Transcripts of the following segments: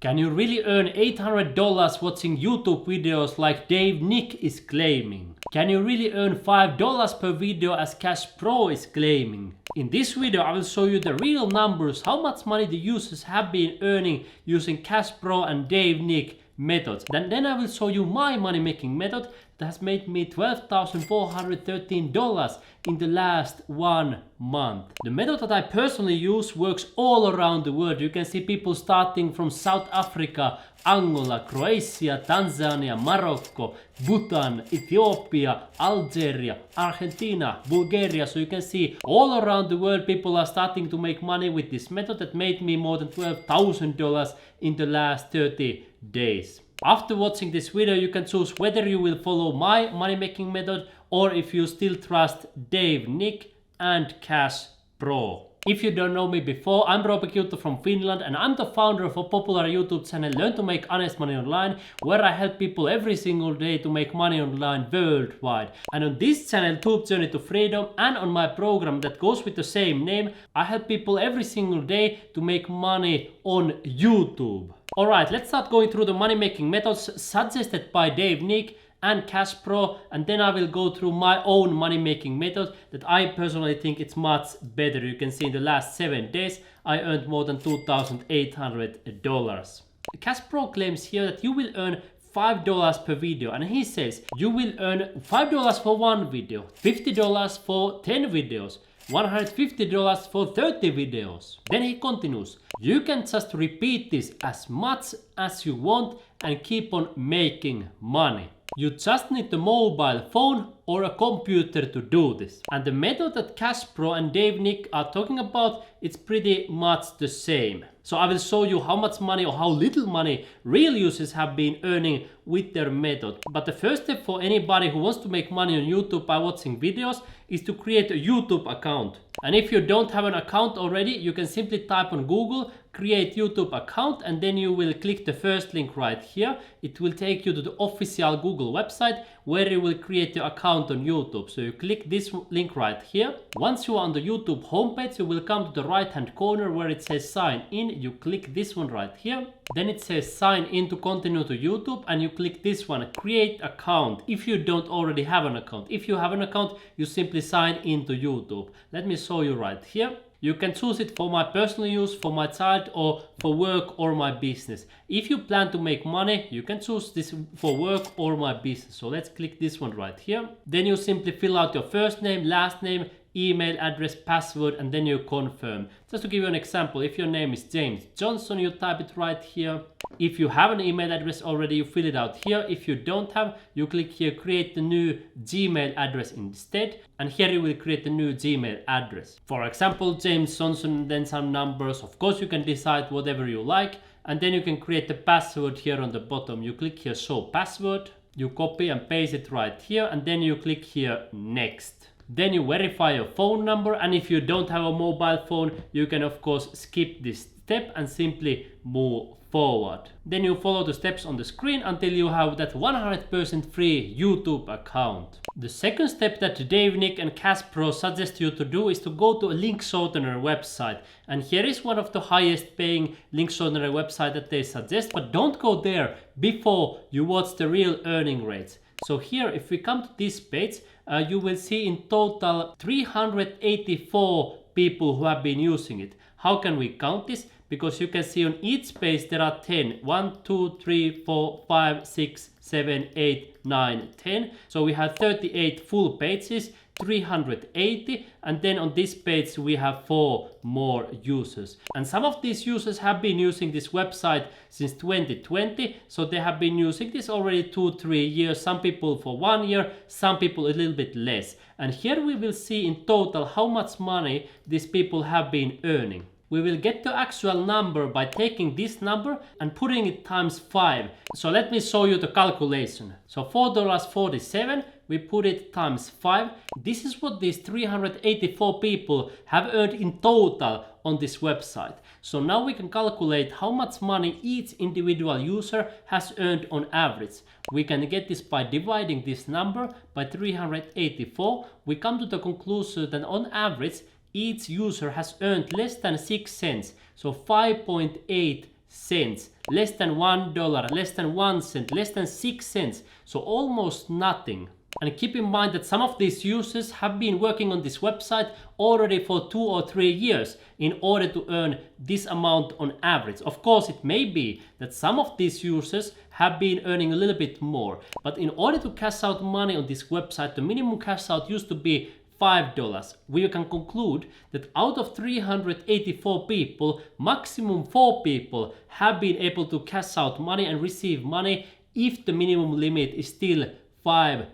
Can you really earn $800 watching YouTube videos like Dave Nick is claiming? Can you really earn $5 per video as Cash Pro is claiming? In this video I will show you the real numbers, how much money the users have been earning using Cash Pro and Dave Nick methods. Then I will show you my money making method that has made me $12,413 in the last 1 month. The method that I personally use works all around the world. You can see people starting from South Africa, Angola, Croatia, Tanzania, Morocco, Bhutan, Ethiopia, Algeria, Argentina, Bulgaria. So you can see all around the world people are starting to make money with this method that made me more than $12,000 in the last 30 days. After watching this video, you can choose whether you will follow my money making method or if you still trust Dave Nick and Cash Pro. If you don't know me before, I'm VidIQ from Finland and I'm the founder of a popular YouTube channel Learn to Make Honest Money Online, where I help people every single day to make money online worldwide. And on this channel, Tube Journey to Freedom, and on my program that goes with the same name, I help people every single day to make money on YouTube. Alright, let's start going through the money making methods suggested by Dave Nick and Cash Pro, and then I will go through my own money making method that I personally think it's much better. You can see in the last 7 days I earned more than $2,800. Cash Pro claims here that you will earn $5 per video, and he says you will earn $5 for 1 video, $50 for 10 videos, $150 for 30 videos. Then he continues, you can just repeat this as much as you want and keep on making money. You just need the mobile phone or a computer to do this. And the method that Cash Pro and Dave Nick are talking about, it's pretty much the same. So I will show you how much money or how little money real users have been earning with their method. But the first step for anybody who wants to make money on YouTube by watching videos is to create a YouTube account. And if you don't have an account already, you can simply type on Google, create YouTube account, and then you will click the first link right here. It will take you to the official Google website where you will create your account on YouTube. So you click this link right here. Once you are on the YouTube homepage, you will come to the right hand corner where it says sign in. You click this one right here. Then it says sign in to continue to YouTube, and you click this one, create account, if you don't already have an account. If you have an account, you simply sign into YouTube. Let me show you right here. You can choose it for my personal use, for my child, or for work or my business. If you plan to make money, you can choose this for work or my business. So let's click this one right here. Then you simply fill out your first name, last name, email address, password, and then you confirm. Just to give you an example, if your name is James Johnson, you type it right here. If you have an email address already, you fill it out here. If you don't have, you click here, create the new Gmail address instead, and here you will create the new Gmail address. For example, James Johnson, then some numbers. Of course, you can decide whatever you like, and then you can create the password here on the bottom. You click here, show password, you copy and paste it right here, and then you click here, next. Then you verify your phone number, and if you don't have a mobile phone, you can of course skip this step and simply move forward. Then you follow the steps on the screen until you have that 100% free YouTube account. The second step that Dave Nick and Cash Pro suggest you to do is to go to a link shortener website. And here is one of the highest paying link shortener website that they suggest, but don't go there before you watch the real earning rates. So here, if we come to this page, you will see in total 384 people who have been using it. How can we count this? Because you can see on each page there are 10. 1, 2, 3, 4, 5, 6, 7, 8, 9, 10. So we have 38 full pages, 380, and then on this page we have 4 more users. And some of these users have been using this website since 2020, so they have been using this already 2-3 years. Some people for 1 year, some people a little bit less. And here we will see in total how much money these people have been earning. We will get the actual number by taking this number and putting it times 5. So let me show you the calculation. So $4.47, we put it times 5. This is what these 384 people have earned in total on this website. So now we can calculate how much money each individual user has earned on average. We can get this by dividing this number by 384. We come to the conclusion that on average each user has earned less than 6 cents, so 5.8 cents, less than $1, less than 1 cent, less than 6 cents, so almost nothing. And keep in mind that some of these users have been working on this website already for 2 or 3 years in order to earn this amount on average. Of course, it may be that some of these users have been earning a little bit more, but in order to cash out money on this website, the minimum cash out used to be $5. We can conclude that out of 384 people, maximum 4 people have been able to cash out money and receive money if the minimum limit is still $5.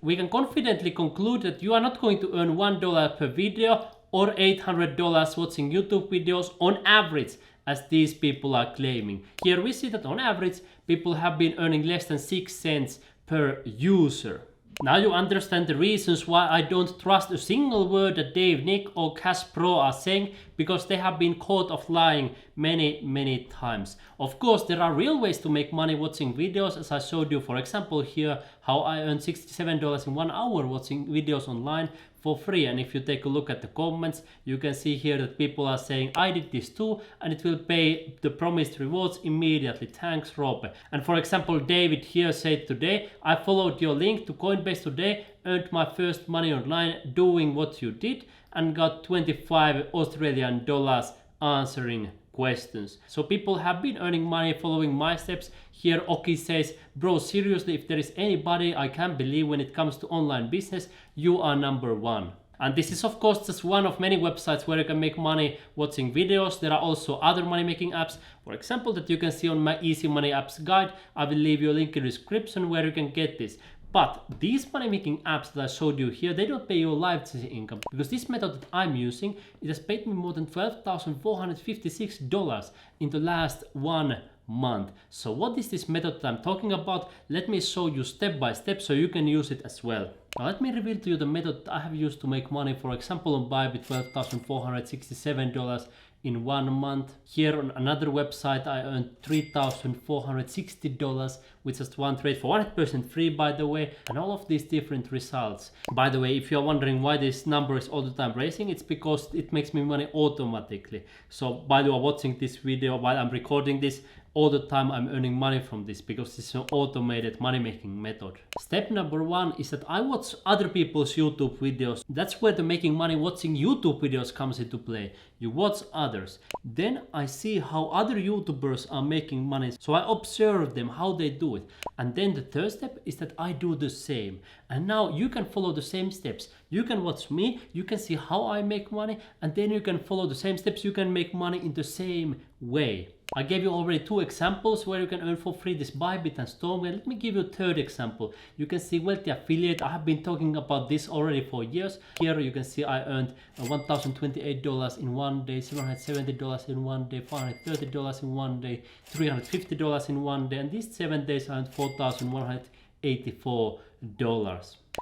We can confidently conclude that you are not going to earn $1 per video or $800 watching YouTube videos on average, as these people are claiming. Here we see that on average, people have been earning less than 6 cents per user. Now you understand the reasons why I don't trust a single word that Dave, Nick or Cash Pro are saying, because they have been caught of lying many times. Of course, there are real ways to make money watching videos, as I showed you, for example here, how I earned $67 in 1 hour watching videos online for free. And if you take a look at the comments, you can see here that people are saying, I did this too, and it will pay the promised rewards immediately. Thanks, Rope. And for example, David here said today, I followed your link to Coinbase today, earned my first money online doing what you did, and got 25 Australian dollars answering questions. So people have been earning money following my steps. Here Oki says, bro, seriously, if there is anybody I can believe when it comes to online business, you are number one. And this is of course just one of many websites where you can make money watching videos. There are also other money making apps, for example, that you can see on my Easy Money Apps guide. I will leave you a link in the description where you can get this. But these money making apps that I showed you here, they don't pay you a lifetime income, because this method that I'm using, it has paid me more than $12,456 in the last 1 month. So what is this method that I'm talking about? Let me show you step by step so you can use it as well. Now let me reveal to you the method that I have used to make money. For example, on Bybit, $12,467 in 1 month. Here on another website I earned $3,460 with just one trade for 100% free, by the way, and all of these different results. By the way, if you're wondering why this number is all the time raising, it's because it makes me money automatically. So by the way, watching this video while I'm recording this, all the time I'm earning money from this, because it's an automated money making method. Step number 1 is that I watch other people's YouTube videos. That's where the making money watching YouTube videos comes into play. You watch others. Then I see how other YouTubers are making money. So I observe them, how they do it. And then the third step is that I do the same. And now you can follow the same steps. You can watch me, you can see how I make money, and then you can follow the same steps. You can make money in the same way. I gave you already 2 examples where you can earn for free, this Bybit and Stormgate. Let me give you a third example. You can see Wealthy Affiliate. I have been talking about this already for years. Here you can see I earned $1,028 in 1 day, $770 in 1 day, $430 in 1 day, $350 in 1 day, and these 7 days I earned $4,184.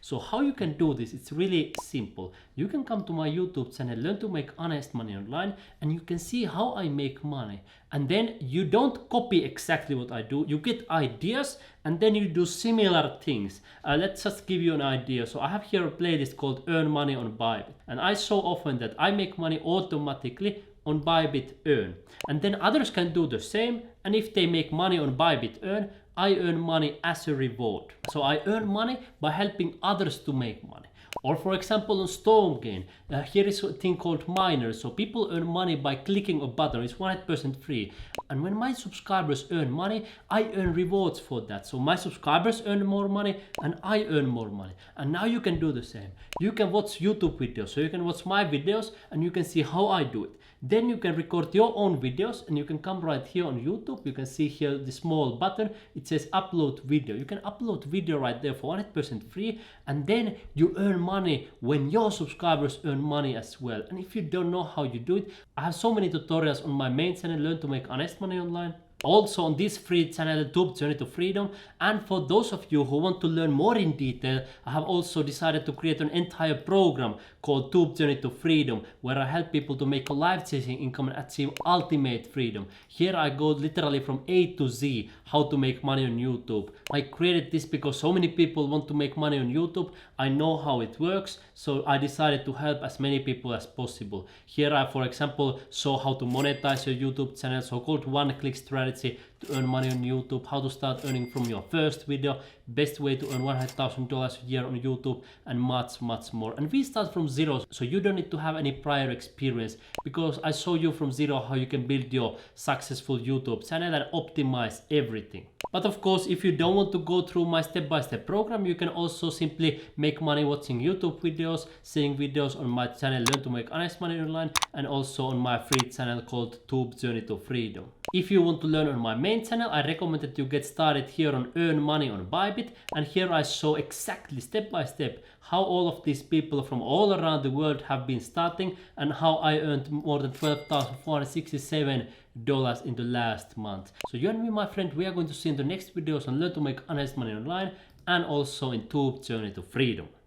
So how you can do this? It's really simple. You can come to my YouTube channel, Learn to Make Honest Money Online, and you can see how I make money. And then you don't copy exactly what I do. You get ideas and then you do similar things. Let's just give you an idea. So I have here a playlist called Earn Money on Bybit, and I show often that I make money automatically on Bybit Earn. And then others can do the same, and if they make money on Bybit Earn, I earn money as a reward. So I earn money by helping others to make money. Or for example on Stormgate, here is a thing called miners. So people earn money by clicking a button. It's 100% free. And when my subscribers earn money, I earn rewards for that. So my subscribers earn more money and I earn more money. And now you can do the same. You can watch YouTube videos. So you can watch my videos and you can see how I do it. Then you can record your own videos and you can come right here on YouTube. You can see here the small button. It says upload video. You can upload video right there for 100% free, and then you earn money when your subscribers earn money as well. And if you don't know how you do it, I have so many tutorials on my main channel, Learn to Make Honest Money Online. Also on this free channel, Tube Journey to Freedom. And for those of you who want to learn more in detail, I have also decided to create an entire program called Tube Journey to Freedom, where I help people to make a life-changing income and achieve ultimate freedom. Here I go literally from A to Z, how to make money on YouTube. I created this because so many people want to make money on YouTube. I know how it works, so I decided to help as many people as possible. Here I, for example, show how to monetize your YouTube channel, so-called one-click strategy to earn money on YouTube, how to start earning from your first video, best way to earn $100,000 a year on YouTube, and much more. And we start from zero, so you don't need to have any prior experience, because I show you from zero how you can build your successful YouTube channel and optimize everything. But of course, if you don't want to go through my step-by-step program, you can also simply make money watching YouTube videos, seeing videos on my channel Learn to Make Honest Money Online, and also on my free channel called Tube Journey to Freedom. If you want to learn on my main channel, I recommend that you get started here on Earn Money on Bybit, and here I show exactly step by step how all of these people from all around the world have been starting, and how I earned more than $12,467 in the last month. So you and me, my friend, we are going to see in the next videos on Learn to Make Honest Money Online, and also in Tube Journey to Freedom.